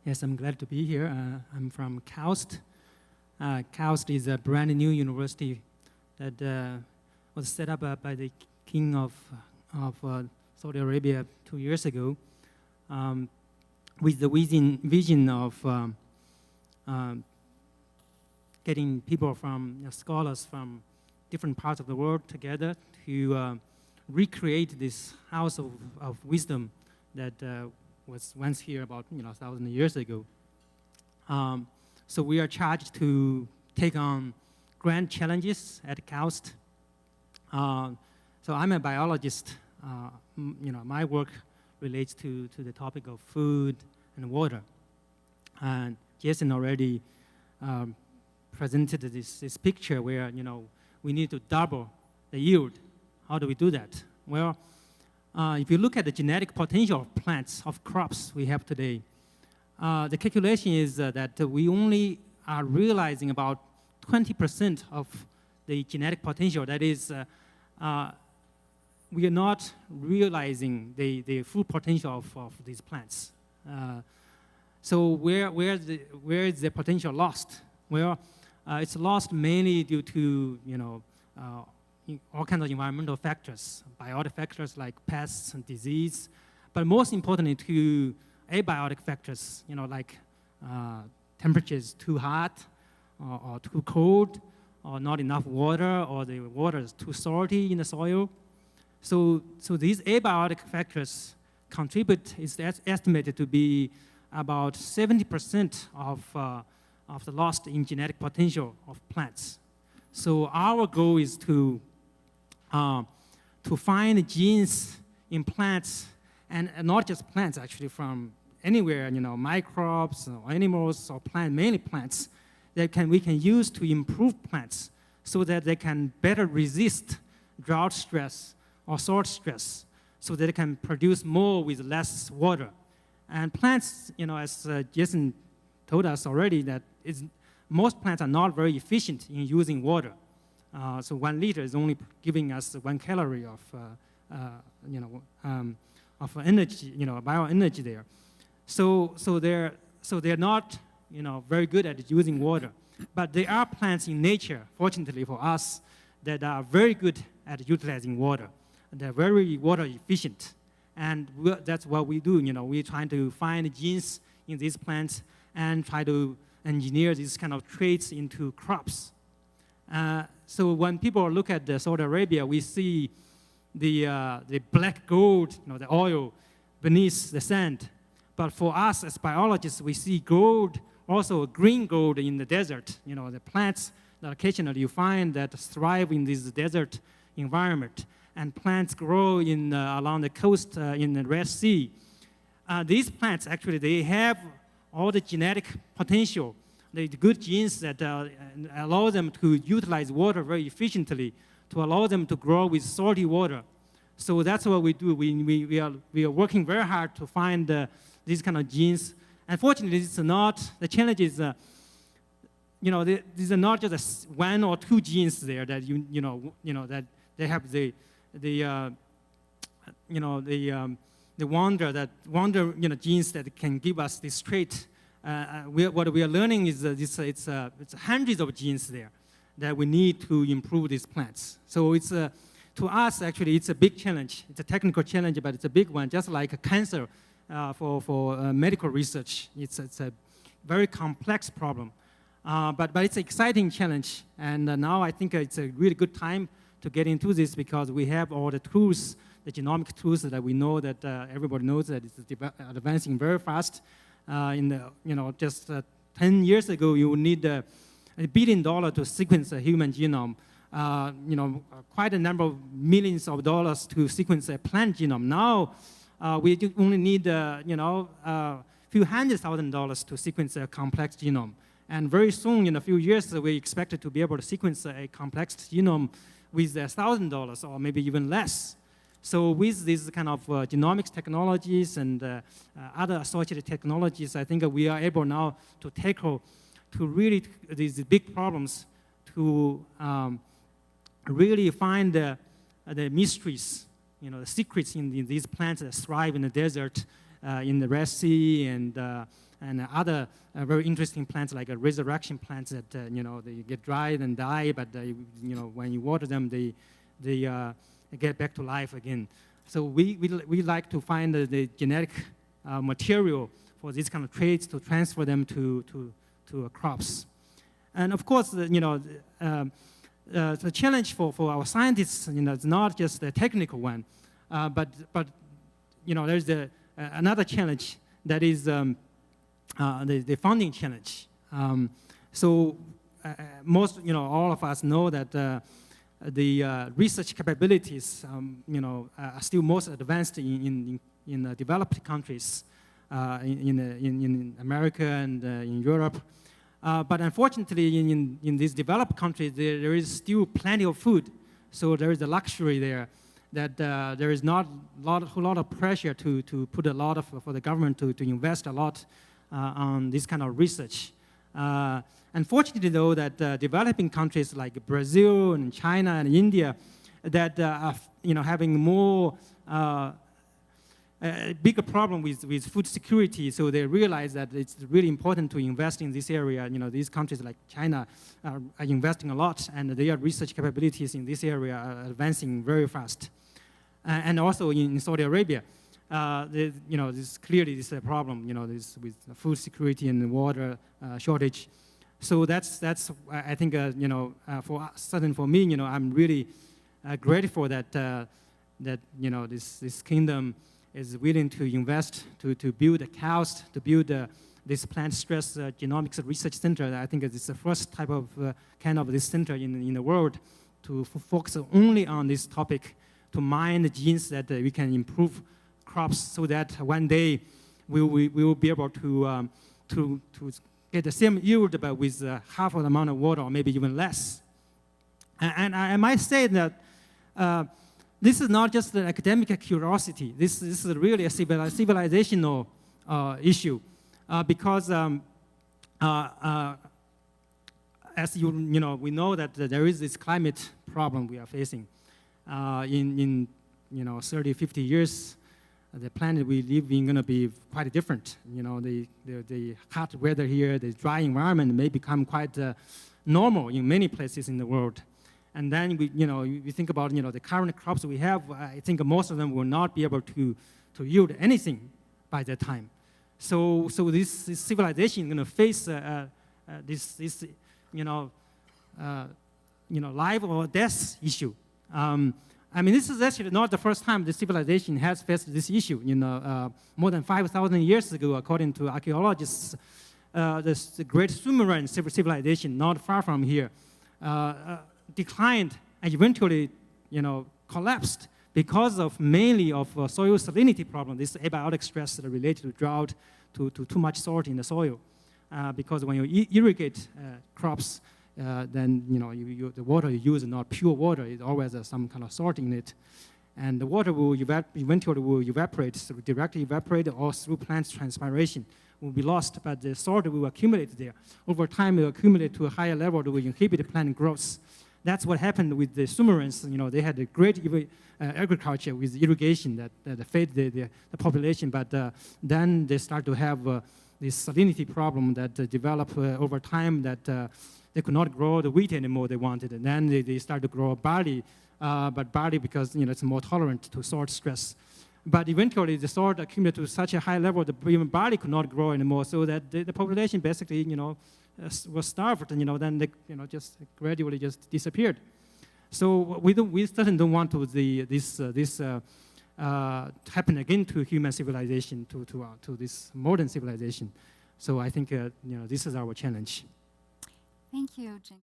Yes, I'm glad to be here. I'm from KAUST. KAUST is a brand new university that was set up by the king of Saudi Arabia 2 years ago, with the vision of getting people from scholars from different parts of the world together to recreate this house of wisdom that was once here about 1,000 years ago. So we are charged to take on grand challenges at KAUST. So I'm a biologist. My work relates to the topic of food and water. And Jason already presented this picture where we need to double the yield. How do we do that? Well, if you look at the genetic potential of plants, of crops we have today, the calculation is that we only are realizing about 20% of the genetic potential. That is, we are not realizing the full potential of these plants. So where is the potential lost? Well, it's lost mainly due to all kinds of environmental factors, biotic factors like pests and disease, but most importantly to abiotic factors, like temperatures too hot or too cold, or not enough water, or the water is too salty in the soil. So these abiotic factors contribute, is estimated to be about 70% of the lost in genetic potential of plants. So our goal is to find genes in plants, and not just plants actually, from anywhere, microbes or animals or mainly plants, that we can use to improve plants so that they can better resist drought stress or salt stress, so that they can produce more with less water. And plants, as Jason told us already, that most plants are not very efficient in using water. So 1 liter is only giving us 1 calorie of energy, bioenergy there. So they're not very good at using water. But there are plants in nature, fortunately for us, that are very good at utilizing water. They're very water efficient. And that's what we do. We're trying to find genes in these plants and try to engineer these kind of traits into crops. So when people look at Saudi Arabia, we see the black gold, the oil beneath the sand. But for us as biologists, we see gold, also green gold in the desert. The plants that occasionally you find that thrive in this desert environment, and plants grow along the coast in the Red Sea. These plants, actually, they have all the genetic potential, the good genes that allow them to utilize water very efficiently, to allow them to grow with salty water. So that's what we do. We are working very hard to find these kind of genes. Unfortunately, it's not, the challenge is, these are not just 1 or 2 genes there that that they have the wonder genes that can give us this trait. What we are learning is it's hundreds of genes there that we need to improve these plants. So it's to us, actually, it's a big challenge. It's a technical challenge, but it's a big one, just like cancer for medical research. It's a very complex problem, but it's an exciting challenge. And now I think it's a really good time to get into this, because we have all the tools, the genomic tools that we know that everybody knows that it's advancing very fast. Just 10 years ago, you would need $1 billion to sequence a human genome. Quite a number of millions of dollars to sequence a plant genome. Now, we only need a few $100,000 to sequence a complex genome. And very soon, in a few years, we expect to be able to sequence a complex genome with $1,000 or maybe even less. So with these kind of genomics technologies and other associated technologies, I think we are able now to tackle these big problems, to really find the mysteries, the secrets in these plants that thrive in the desert, in the Red Sea, and and other very interesting plants like resurrection plants that they get dried and die, but when you water them, they get back to life again. So we like to find the genetic material for these kind of traits to transfer them to crops. And of course, the challenge for our scientists, it's not just a technical one, but there's another challenge that is the funding challenge. So most, all of us know that the research capabilities, are still most advanced in developed countries, in America and in Europe. But unfortunately, in these developed countries, there is still plenty of food. So there is a luxury there that there is not a whole lot of pressure to put a lot of, for the government to invest a lot on this kind of research. Unfortunately, though, that developing countries like Brazil and China and India that are having more bigger problem with food security, so they realize that it's really important to invest in this area. These countries like China are investing a lot, and their research capabilities in this area are advancing very fast. And also in Saudi Arabia, this clearly is a problem. This with food security and water shortage. So that's I think for me, I'm really grateful that this kingdom is willing to invest to build a cows, to build this plant stress genomics research center. I think it's the first type of kind of this center in the world to focus only on this topic, to mine the genes that we can improve crops, so that one day we will be able to get the same yield but with half of the amount of water, or maybe even less. And I might say that this is not just an academic curiosity. This is really a civilizational issue, because as we know that there is this climate problem we are facing. In 30, 50 years, the planet we live in going to be quite different. The hot weather here, the dry environment may become quite normal in many places in the world. And then we think about the current crops we have. I think most of them will not be able to yield anything by that time. So this civilization is going to face this life or death issue. This is actually not the first time the civilization has faced this issue. More than 5,000 years ago, according to archaeologists, the great Sumerian civilization, not far from here, declined and eventually, collapsed because of mainly of soil salinity problem. This abiotic stress related to drought, to too much salt in the soil. Because when you irrigate crops, then the water you use is not pure water. It always has some kind of salt in it, and the water will eventually evaporate, so directly evaporate, or through plant transpiration will be lost. But the salt will accumulate there. Over time, it will accumulate to a higher level that will inhibit plant growth. That's what happened with the Sumerians. They had a great agriculture with irrigation that fed the population, but then they start to have this salinity problem that developed over time, that they could not grow the wheat anymore they wanted. And then they started to grow barley, but barley, because it's more tolerant to salt stress. But eventually the salt accumulated to such a high level that even barley could not grow anymore, so that the population basically was starved, and then they just gradually just disappeared. So we certainly don't want to this happen again to human civilization, to this modern civilization. So I think this is our challenge. Thank you, Jian.